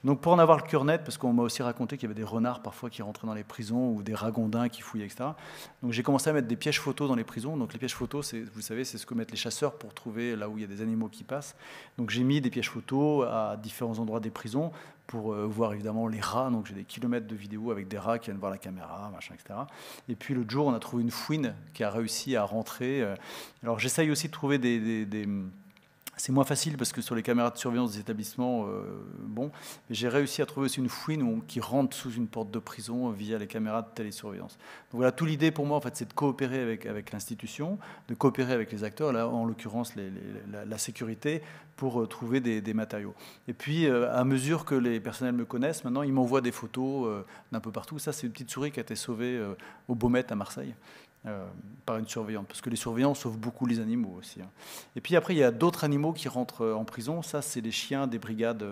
Donc pour en avoir le cœur net, parce qu'on m'a aussi raconté qu'il y avait des renards parfois qui rentraient dans les prisons ou des ragondins qui fouillaient, etc. Donc j'ai commencé à mettre des pièges photos dans les prisons. Donc les pièges photos, vous savez, c'est ce que mettent les chasseurs pour trouver là où il y a des animaux qui passent. Donc j'ai mis des pièges photos à différents endroits des prisons pour voir évidemment les rats. Donc j'ai des kilomètres de vidéos avec des rats qui viennent voir la caméra, machin, etc. Et puis l'autre jour, on a trouvé une fouine qui a réussi à rentrer. Alors j'essaye aussi de trouver c'est moins facile parce que sur les caméras de surveillance des établissements, bon, mais j'ai réussi à trouver aussi une fouine qui rentre sous une porte de prison via les caméras de télésurveillance. Donc voilà, toute l'idée pour moi, en fait, c'est de coopérer avec l'institution, de coopérer avec les acteurs, là, en l'occurrence la sécurité, pour trouver des matériaux. Et puis, à mesure que les personnels me connaissent, maintenant, ils m'envoient des photos d'un peu partout. Ça, c'est une petite souris qui a été sauvée au Baumette à Marseille. Par une surveillante, parce que les surveillants sauvent beaucoup les animaux aussi. Et puis après, il y a d'autres animaux qui rentrent en prison. Ça, c'est les chiens des brigades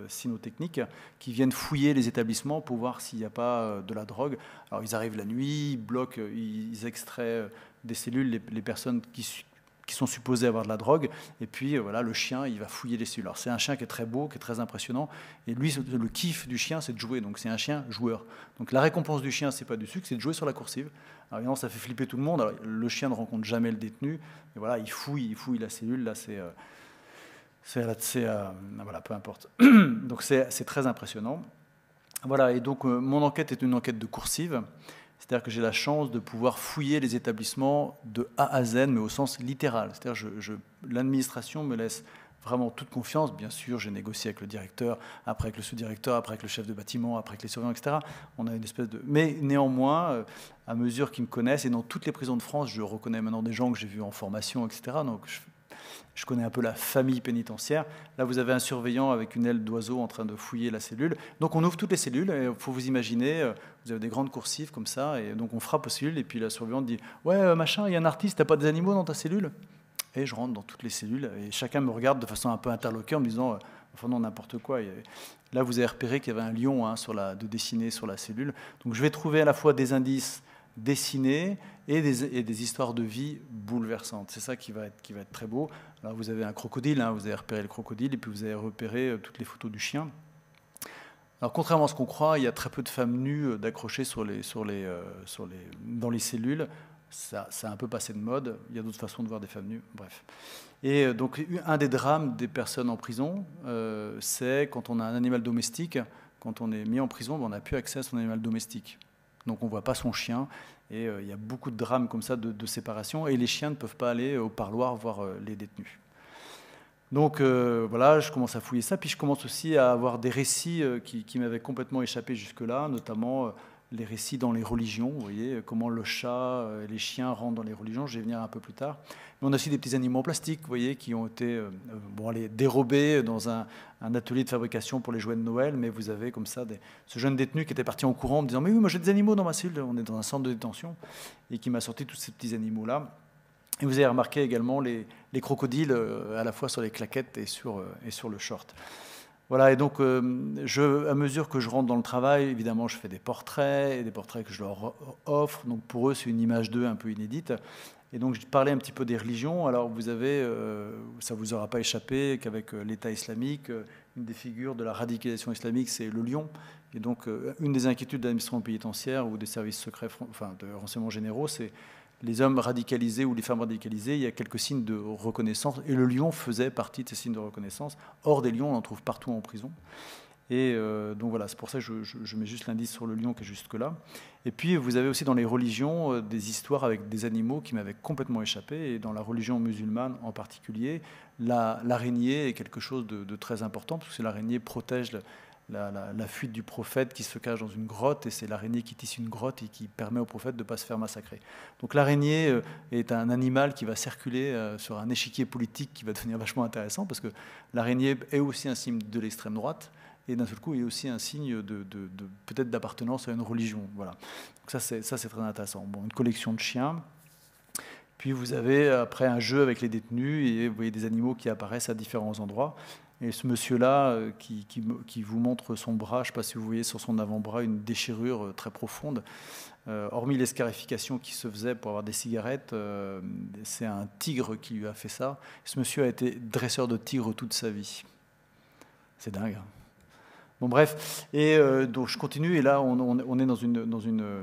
cynotechniques qui viennent fouiller les établissements pour voir s'il n'y a pas de la drogue. Alors, ils arrivent la nuit, ils bloquent, ils extraient des cellules les personnes qui sont supposées avoir de la drogue, et puis voilà, le chien, il va fouiller les cellules. Alors c'est un chien qui est très beau, qui est très impressionnant, et lui, le kiff du chien, c'est de jouer, donc c'est un chien joueur. Donc la récompense du chien, c'est pas du sucre, c'est de jouer sur la coursive. Alors évidemment, ça fait flipper tout le monde. Alors, le chien ne rencontre jamais le détenu, et voilà, il fouille la cellule, là voilà, peu importe. Donc c'est très impressionnant. Voilà, et donc mon enquête est une enquête de coursive. C'est-à-dire que j'ai la chance de pouvoir fouiller les établissements de A à Z, mais au sens littéral. C'est-à-dire que l'administration me laisse vraiment toute confiance. Bien sûr, j'ai négocié avec le directeur, après avec le sous-directeur, après avec le chef de bâtiment, après avec les surveillants, etc. On a une espèce de... Mais néanmoins, à mesure qu'ils me connaissent, et dans toutes les prisons de France, je reconnais maintenant des gens que j'ai vus en formation, etc. Donc je connais un peu la famille pénitentiaire. Là, vous avez un surveillant avec une aile d'oiseau en train de fouiller la cellule. Donc, on ouvre toutes les cellules. Il faut vous imaginer, vous avez des grandes coursives comme ça. Et donc, on frappe aux cellules. Et puis, la surveillante dit « Ouais, machin, il y a un artiste, t'as pas des animaux dans ta cellule ?» Et je rentre dans toutes les cellules. Et chacun me regarde de façon un peu interloquée en me disant « Enfin, non, n'importe quoi. » Là, vous avez repéré qu'il y avait un lion de dessiner sur la cellule. Donc, je vais trouver à la fois des indices dessinés et des histoires de vie bouleversantes. C'est ça qui va être très beau. Alors vous avez un crocodile, vous avez repéré le crocodile, et puis vous avez repéré toutes les photos du chien. Alors contrairement à ce qu'on croit, il y a très peu de femmes nues d'accrocher dans les cellules. Ça a un peu passé de mode. Il y a d'autres façons de voir des femmes nues. Bref. Et donc un des drames des personnes en prison, c'est quand on a un animal domestique, quand on est mis en prison, on n'a plus accès à son animal domestique. Donc on ne voit pas son chien, et il y a beaucoup de drames comme ça de séparation, et les chiens ne peuvent pas aller au parloir voir les détenus. Donc voilà, je commence à fouiller ça, puis je commence aussi à avoir des récits qui m'avaient complètement échappé jusque-là, notamment les récits dans les religions, vous voyez, comment le chat et les chiens rentrent dans les religions, je vais venir un peu plus tard. Mais on a aussi des petits animaux en plastique, vous voyez, qui ont été dérobés dans un atelier de fabrication pour les jouets de Noël, mais vous avez comme ça ce jeune détenu qui était parti en courant en me disant « Mais oui, moi j'ai des animaux dans ma cellule, on est dans un centre de détention », et qui m'a sorti tous ces petits animaux-là. Et vous avez remarqué également les crocodiles à la fois sur les claquettes et sur le short. Voilà, et donc à mesure que je rentre dans le travail, évidemment, je fais des portraits, et des portraits que je leur offre. Donc pour eux, c'est une image d'eux un peu inédite. Et donc je parlais un petit peu des religions. Alors vous avez, ça ne vous aura pas échappé, qu'avec l'État islamique, une des figures de la radicalisation islamique, c'est le lion. Et donc une des inquiétudes de l'administration pénitentiaire ou des services secrets, enfin de renseignements généraux, c'est les hommes radicalisés ou les femmes radicalisées, il y a quelques signes de reconnaissance, et le lion faisait partie de ces signes de reconnaissance. Or, des lions, on en trouve partout en prison. Et donc voilà, c'est pour ça que je mets juste l'indice sur le lion qui est jusque-là. Et puis, vous avez aussi dans les religions des histoires avec des animaux qui m'avaient complètement échappé, et dans la religion musulmane en particulier, l'araignée est quelque chose de très important, parce que l'araignée protège la fuite du prophète qui se cache dans une grotte, et c'est l'araignée qui tisse une grotte et qui permet au prophète de ne pas se faire massacrer. Donc l'araignée est un animal qui va circuler sur un échiquier politique qui va devenir vachement intéressant, parce que l'araignée est aussi un signe de l'extrême droite, et d'un seul coup, il est aussi un signe peut-être d'appartenance à une religion. Voilà. Donc ça, c'est très intéressant. Bon, une collection de chiens. Puis vous avez après un jeu avec les détenus, et vous voyez des animaux qui apparaissent à différents endroits. Et ce monsieur-là qui vous montre son bras, je ne sais pas si vous voyez sur son avant-bras une déchirure très profonde, hormis l'escarification qui se faisait pour avoir des cigarettes, c'est un tigre qui lui a fait ça. Ce monsieur a été dresseur de tigres toute sa vie. C'est dingue. Hein. Bon, bref, et donc je continue, et là on est dans une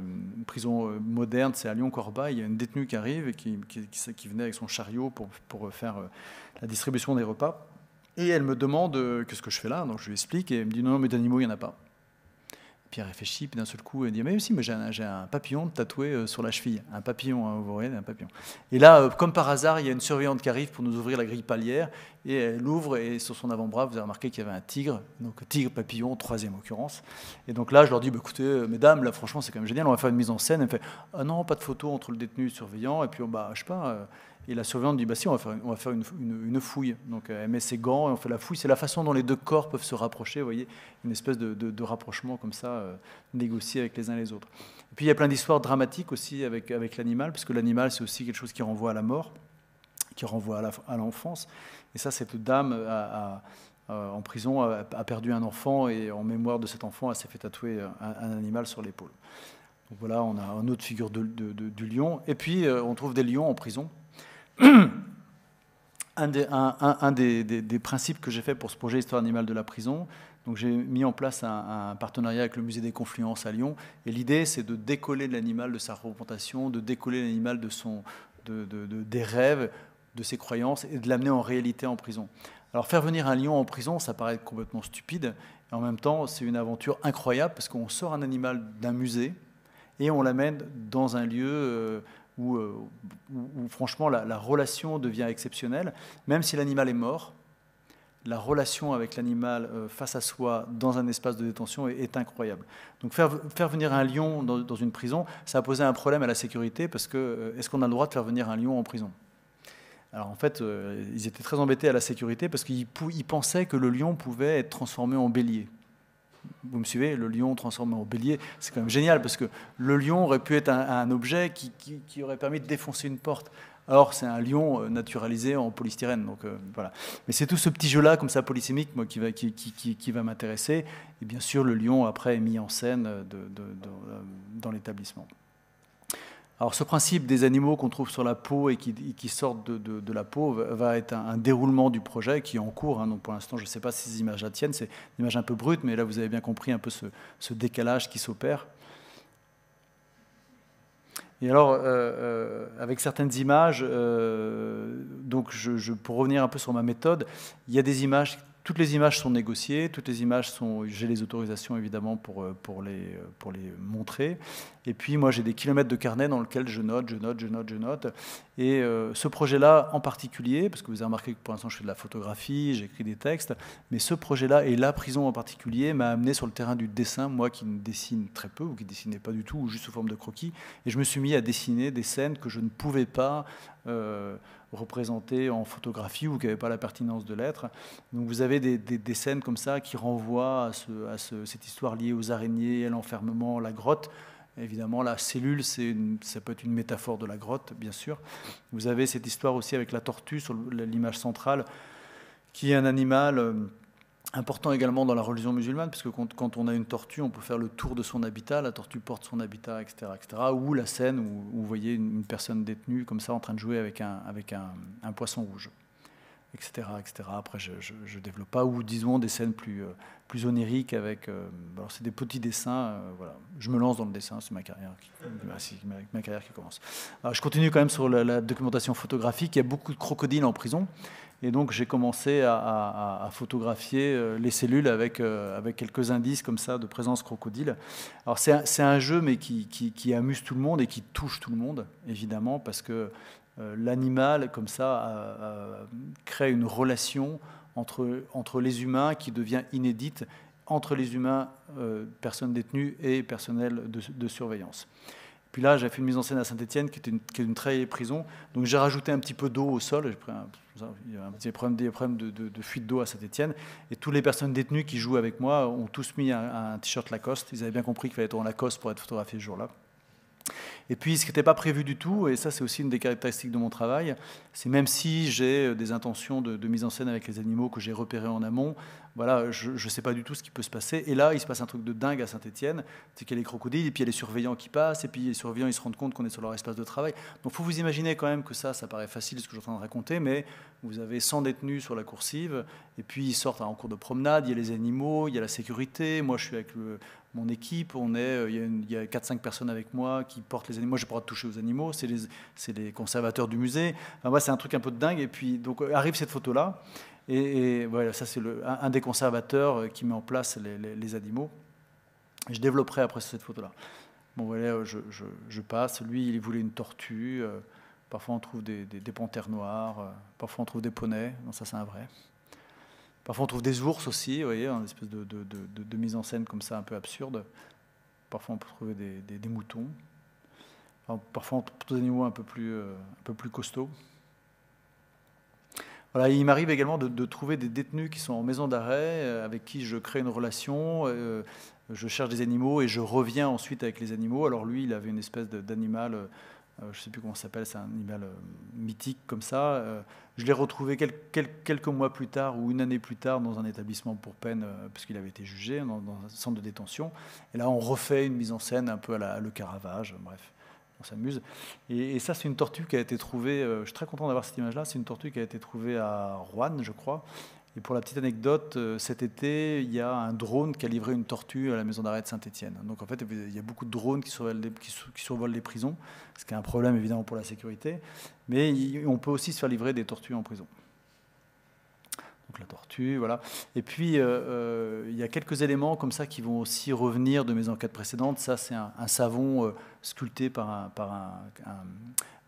prison moderne, c'est à Lyon-Corbeil. Il y a une détenue qui arrive et qui venait avec son chariot pour faire la distribution des repas. Et elle me demande qu'est-ce que je fais là, donc je lui explique, et elle me dit non, mais d'animaux il n'y en a pas. Puis elle réfléchit, puis d'un seul coup, elle dit mais si, mais j'ai un papillon tatoué sur la cheville. Un papillon, hein, vous voyez, un papillon. Et là, comme par hasard, il y a une surveillante qui arrive pour nous ouvrir la grille palière, et elle l'ouvre, et sur son avant-bras, vous avez remarqué qu'il y avait un tigre, donc tigre, papillon, troisième occurrence. Et donc là, je leur dis, bah, écoutez, mesdames, là, franchement, c'est quand même génial, on va faire une mise en scène. Elle me fait, ah non, pas de photo entre le détenu et le surveillant, et puis, bah, je sais pas... Et la surveillante dit, bah si, on va faire une fouille. Donc elle met ses gants et on fait la fouille. C'est la façon dont les deux corps peuvent se rapprocher, vous voyez, une espèce de rapprochement comme ça, négocié avec les uns et les autres. Et puis il y a plein d'histoires dramatiques aussi avec l'animal, parce que l'animal, c'est aussi quelque chose qui renvoie à la mort, qui renvoie à l'enfance. Et ça, cette dame en prison a perdu un enfant, et en mémoire de cet enfant, elle s'est fait tatouer un animal sur l'épaule. Donc voilà, on a une autre figure du lion. Et puis on trouve des lions en prison. Un des principes que j'ai fait pour ce projet Histoire animale de la prison, donc j'ai mis en place un partenariat avec le musée des Confluences à Lyon, et l'idée c'est de décoller l'animal de sa représentation, de décoller l'animal des rêves, de ses croyances, et de l'amener en réalité en prison. Alors faire venir un lion en prison, ça paraît complètement stupide, et en même temps c'est une aventure incroyable, parce qu'on sort un animal d'un musée, et on l'amène dans un lieu... Où franchement la relation devient exceptionnelle, même si l'animal est mort, la relation avec l'animal face à soi dans un espace de détention est incroyable. Donc faire venir un lion dans une prison, ça a posé un problème à la sécurité, parce que est-ce qu'on a le droit de faire venir un lion en prison ? Alors en fait, ils étaient très embêtés à la sécurité, parce qu'ils pensaient que le lion pouvait être transformé en bélier. Vous me suivez, le lion transformé en bélier, c'est quand même génial, parce que le lion aurait pu être un objet qui aurait permis de défoncer une porte. Or, c'est un lion naturalisé en polystyrène. Donc, voilà. Mais c'est tout ce petit jeu-là, comme ça, polysémique, moi, qui va m'intéresser. Et bien sûr, le lion, après, est mis en scène dans l'établissement. Alors ce principe des animaux qu'on trouve sur la peau et qui sortent de la peau va être un déroulement du projet qui est en cours. Hein. Donc pour l'instant, je ne sais pas si ces images-là tiennent. C'est une image un peu brute, mais là, vous avez bien compris un peu ce décalage qui s'opère. Et alors, avec certaines images, donc pour revenir un peu sur ma méthode, il y a des images... Toutes les images sont négociées, toutes les images j'ai les autorisations évidemment pour les montrer. Et puis moi j'ai des kilomètres de carnet dans lesquels je note. Et ce projet-là en particulier, parce que vous avez remarqué que pour l'instant je fais de la photographie, j'écris des textes, mais ce projet-là et la prison en particulier m'a amené sur le terrain du dessin, moi qui ne dessine très peu ou qui ne dessinais pas du tout, ou juste sous forme de croquis. Et je me suis mis à dessiner des scènes que je ne pouvais pas représentées en photographie ou qui n'avaient pas la pertinence de l'être. Donc vous avez des scènes comme ça qui renvoient à cette histoire liée aux araignées, à l'enfermement, la grotte. Évidemment, la cellule, ça peut être une métaphore de la grotte, bien sûr. Vous avez cette histoire aussi avec la tortue sur l'image centrale, qui est un animal important également dans la religion musulmane, parce que quand on a une tortue, on peut faire le tour de son habitat, la tortue porte son habitat, etc. Ou la scène où vous voyez une personne détenue comme ça en train de jouer avec un poisson rouge, etc. Après, je ne développe pas, ou disons des scènes plus oniriques avec... alors c'est des petits dessins, voilà. Je me lance dans le dessin, c'est ma carrière qui commence. Alors, je continue quand même sur la documentation photographique. Il y a beaucoup de crocodiles en prison. Et donc j'ai commencé à photographier les cellules avec quelques indices comme ça de présence crocodile. Alors c'est un jeu mais qui amuse tout le monde et qui touche tout le monde, évidemment, parce que l'animal comme ça crée une relation entre les humains qui devient inédite, entre les humains, personnes détenues et personnel de surveillance. Puis là, j'ai fait une mise en scène à Saint-Étienne, qui est une très vieille prison. Donc j'ai rajouté un petit peu d'eau au sol. Il y a un petit problème de fuite d'eau à Saint-Étienne. Et toutes les personnes détenues qui jouent avec moi ont tous mis un t-shirt Lacoste. Ils avaient bien compris qu'il fallait être en Lacoste pour être photographié ce jour-là. Et puis, ce qui n'était pas prévu du tout, et ça c'est aussi une des caractéristiques de mon travail, c'est même si j'ai des intentions de mise en scène avec les animaux que j'ai repérés en amont, voilà, je ne sais pas du tout ce qui peut se passer. Et là, il se passe un truc de dingue à Saint-Étienne, c'est qu'il y a les crocodiles, et puis il y a les surveillants qui passent, et puis les surveillants ils se rendent compte qu'on est sur leur espace de travail. Donc il faut vous imaginer quand même que ça paraît facile ce que je suis en train de raconter, mais vous avez 100 détenus sur la coursive, et puis ils sortent en cours de promenade, il y a les animaux, il y a la sécurité, moi je suis avec mon équipe, il y a 4-5 personnes avec moi qui portent les animaux. Moi, je n'ai pas le droit de toucher aux animaux, c'est les conservateurs du musée. Enfin, moi, c'est un truc un peu de dingue. Et puis, donc, arrive cette photo-là. Et voilà, ça, c'est un des conservateurs qui met en place les animaux. Et je développerai après cette photo-là. Bon, voilà, je passe. Lui, il voulait une tortue. Parfois, on trouve des panthères noires. Parfois, on trouve des poneys. Non, ça, c'est un vrai. Parfois, on trouve des ours aussi, vous voyez, une espèce de mise en scène comme ça, un peu absurde. Parfois, on peut trouver des moutons. Enfin, parfois, on trouve des animaux un peu plus costauds. Voilà, il m'arrive également de trouver des détenus qui sont en maison d'arrêt, avec qui je crée une relation. Je cherche des animaux et je reviens ensuite avec les animaux. Alors lui, il avait une espèce d'animal, je ne sais plus comment ça s'appelle, c'est un animal mythique comme ça. Je l'ai retrouvé quelques mois plus tard ou une année plus tard dans un établissement pour peine, puisqu'il avait été jugé, dans un centre de détention. Et là, on refait une mise en scène un peu à Le Caravage, bref. On s'amuse. Et ça, c'est une tortue qui a été trouvée, je suis très content d'avoir cette image-là, c'est une tortue qui a été trouvée à Roanne, je crois. Et pour la petite anecdote, cet été, il y a un drone qui a livré une tortue à la maison d'arrêt de Saint-Étienne. Donc en fait, il y a beaucoup de drones qui survolent les prisons, ce qui est un problème évidemment pour la sécurité. Mais on peut aussi se faire livrer des tortues en prison. Donc la tortue, voilà. Et puis, il y a quelques éléments comme ça qui vont aussi revenir de mes enquêtes précédentes. Ça, c'est un savon sculpté par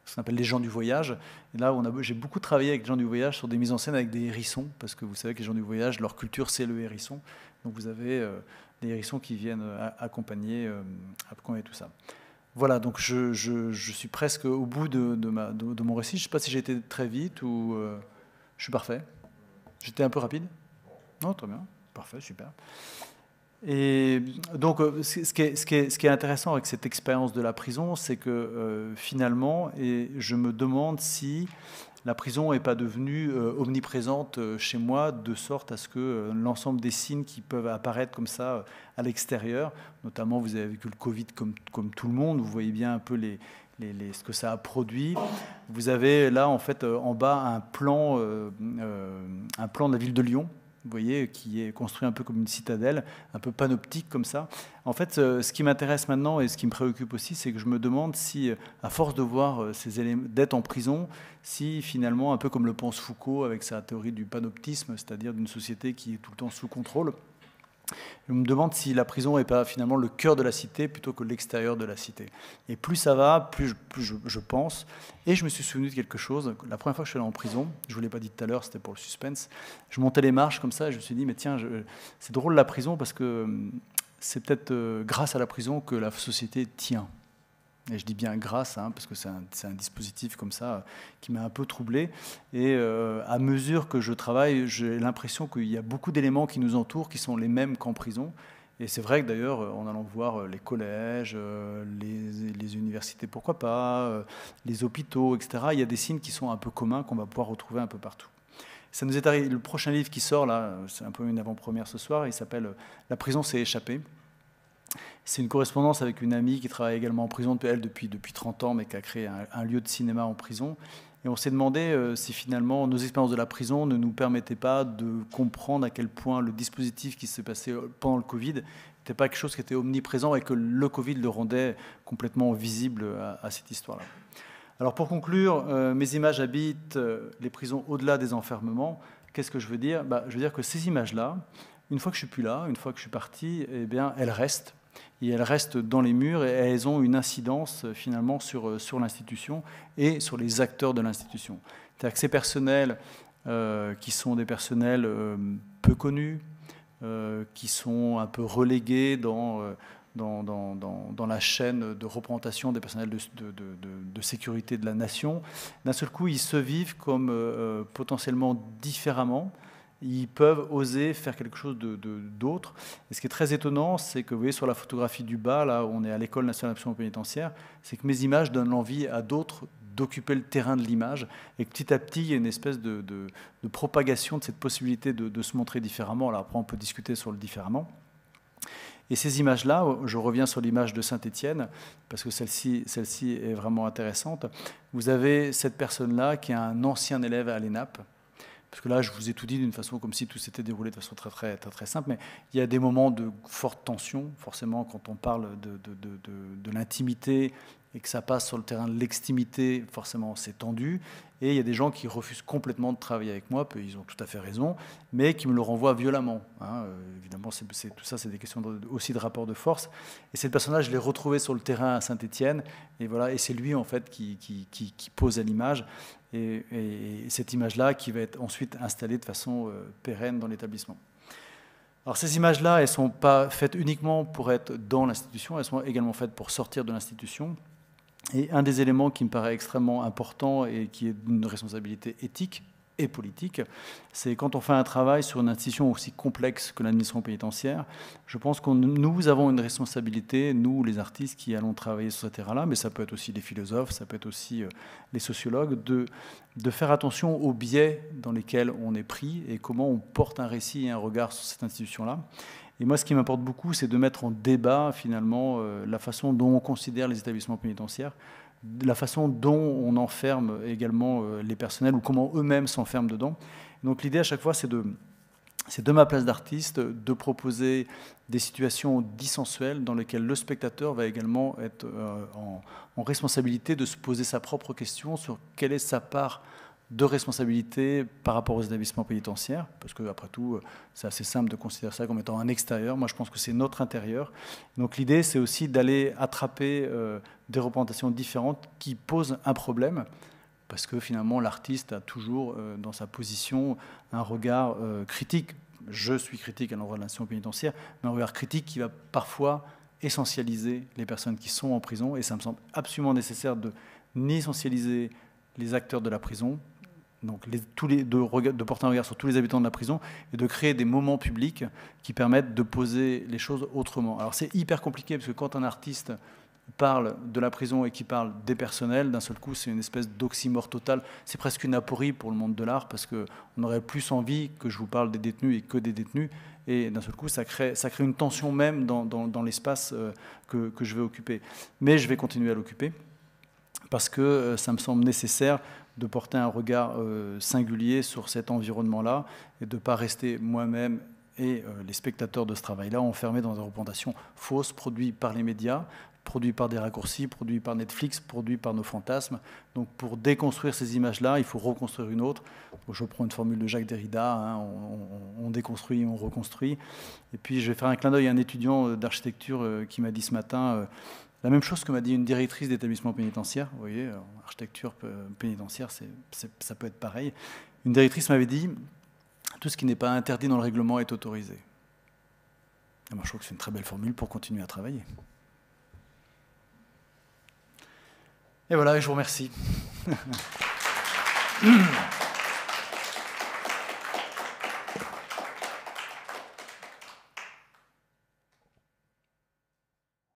ce qu'on appelle les gens du voyage. Et là, j'ai beaucoup travaillé avec les gens du voyage sur des mises en scène avec des hérissons, parce que vous savez que les gens du voyage, leur culture, c'est le hérisson. Donc vous avez des hérissons qui viennent accompagner tout ça. Voilà, donc je suis presque au bout de mon récit. Je ne sais pas si j'ai été très vite ou je suis parfait. J'étais un peu rapide? Non, très bien. Parfait, super. Et donc, ce qui est intéressant avec cette expérience de la prison, c'est que finalement, et je me demande si la prison n'est pas devenue omniprésente chez moi, de sorte à ce que l'ensemble des signes qui peuvent apparaître comme ça à l'extérieur, notamment vous avez vécu le Covid comme tout le monde, vous voyez bien un peu ce que ça a produit. Vous avez là, en fait, en bas, un plan de la ville de Lyon, vous voyez, qui est construit un peu comme une citadelle, un peu panoptique comme ça. En fait, ce qui m'intéresse maintenant et ce qui me préoccupe aussi, c'est que je me demande si, à force de voir ces éléments, d'être en prison, si finalement, un peu comme le pense Foucault avec sa théorie du panoptisme, c'est-à-dire d'une société qui est tout le temps sous contrôle, je me demande si la prison n'est pas finalement le cœur de la cité plutôt que l'extérieur de la cité. Et plus ça va, plus je pense. Et je me suis souvenu de quelque chose. La première fois que je suis allé en prison, je ne vous l'ai pas dit tout à l'heure, c'était pour le suspense, je montais les marches comme ça et je me suis dit, mais tiens, c'est drôle la prison parce que c'est peut-être grâce à la prison que la société tient. Et je dis bien grâce, parce que c'est un dispositif comme ça qui m'a un peu troublé. Et à mesure que je travaille, j'ai l'impression qu'il y a beaucoup d'éléments qui nous entourent qui sont les mêmes qu'en prison. Et c'est vrai que d'ailleurs, en allant voir les collèges, les universités, pourquoi pas, les hôpitaux, etc., il y a des signes qui sont un peu communs qu'on va pouvoir retrouver un peu partout. Ça nous est arrivé, le prochain livre qui sort, là, c'est un peu une avant-première ce soir, il s'appelle « La prison s'est échappée ». C'est une correspondance avec une amie qui travaille également en prison depuis 30 ans, mais qui a créé un lieu de cinéma en prison. Et on s'est demandé si finalement nos expériences de la prison ne nous permettaient pas de comprendre à quel point le dispositif qui s'est passé pendant le Covid n'était pas quelque chose qui était omniprésent et que le Covid le rendait complètement visible à cette histoire-là. Alors pour conclure, mes images habitent les prisons au-delà des enfermements. Qu'est-ce que je veux dire? Je veux dire que ces images-là, une fois que je ne suis plus là, une fois que je suis parti, eh bien, elles restent. Et elles restent dans les murs et elles ont une incidence finalement sur l'institution et sur les acteurs de l'institution. C'est-à-dire que ces personnels qui sont des personnels peu connus, qui sont un peu relégués dans la chaîne de représentation des personnels de sécurité de la nation, d'un seul coup, ils se vivent comme potentiellement différemment ils peuvent oser faire quelque chose d'autre. Et ce qui est très étonnant, c'est que vous voyez sur la photographie du bas, là où on est à l'École nationale d'option pénitentiaire, c'est que mes images donnent l'envie à d'autres d'occuper le terrain de l'image, et que petit à petit, il y a une espèce de propagation de cette possibilité de se montrer différemment. Alors après, on peut discuter sur le différemment. Et ces images-là, je reviens sur l'image de Saint-Étienne, parce que celle-ci est vraiment intéressante. Vous avez cette personne-là qui est un ancien élève à l'ENAP, parce que là, je vous ai tout dit d'une façon comme si tout s'était déroulé de façon très simple, mais il y a des moments de forte tension, forcément, quand on parle de l'intimité et que ça passe sur le terrain de l'extimité, forcément, c'est tendu. Et il y a des gens qui refusent complètement de travailler avec moi, ils ont tout à fait raison, mais qui me le renvoient violemment. Hein. Évidemment, tout ça, c'est des questions aussi de rapport de force. Et cette personnage, je l'ai retrouvé sur le terrain à Saint-Étienne, et voilà, et c'est lui, en fait, qui pose à l'image. Et cette image-là qui va être ensuite installée de façon pérenne dans l'établissement. Alors ces images-là, elles ne sont pas faites uniquement pour être dans l'institution, elles sont également faites pour sortir de l'institution. Et un des éléments qui me paraît extrêmement important et qui est d'une responsabilité éthique et politique, c'est quand on fait un travail sur une institution aussi complexe que l'administration pénitentiaire, je pense que nous avons une responsabilité, nous les artistes qui allons travailler sur ce terrain-là, mais ça peut être aussi les philosophes, ça peut être aussi les sociologues, de faire attention aux biais dans lesquels on est pris et comment on porte un récit et un regard sur cette institution-là. Et moi, ce qui m'importe beaucoup, c'est de mettre en débat, finalement, la façon dont on considère les établissements pénitentiaires, la façon dont on enferme également les personnels ou comment eux-mêmes s'enferment dedans. Donc l'idée, à chaque fois, c'est de ma place d'artiste, de proposer des situations dissensuelles dans lesquelles le spectateur va également être en responsabilité de se poser sa propre question sur quelle est sa part de responsabilité par rapport aux établissements pénitentiaires, parce qu'après tout, c'est assez simple de considérer ça comme étant un extérieur. Moi, je pense que c'est notre intérieur. Donc l'idée, c'est aussi d'aller attraper des représentations différentes qui posent un problème, parce que finalement, l'artiste a toujours, dans sa position, un regard critique. Je suis critique à l'endroit de l'institution pénitentiaire, mais un regard critique qui va parfois essentialiser les personnes qui sont en prison, et ça me semble absolument nécessaire de n'essentialiser les acteurs de la prison, donc de porter un regard sur tous les habitants de la prison et de créer des moments publics qui permettent de poser les choses autrement. Alors c'est hyper compliqué parce que quand un artiste parle de la prison et qui parle des personnels, d'un seul coup c'est une espèce d'oxymore total. C'est presque une aporie pour le monde de l'art parce qu'on aurait plus envie que je vous parle des détenus et que des détenus. Et d'un seul coup, ça crée une tension même dans l'espace que je vais occuper. Mais je vais continuer à l'occuper parce que ça me semble nécessaire de porter un regard singulier sur cet environnement-là et de ne pas rester moi-même et les spectateurs de ce travail-là enfermés dans des représentations fausses produites par les médias, produites par des raccourcis, produites par Netflix, produites par nos fantasmes. Donc pour déconstruire ces images-là, il faut reconstruire une autre. Donc, je prends une formule de Jacques Derrida, hein, on déconstruit, on reconstruit. Et puis je vais faire un clin d'œil à un étudiant d'architecture qui m'a dit ce matin la même chose que m'a dit une directrice d'établissement pénitentiaire. Vous voyez, architecture pénitentiaire, ça peut être pareil. Une directrice m'avait dit « Tout ce qui n'est pas interdit dans le règlement est autorisé ». Et moi, je trouve que c'est une très belle formule pour continuer à travailler. Et voilà, je vous remercie.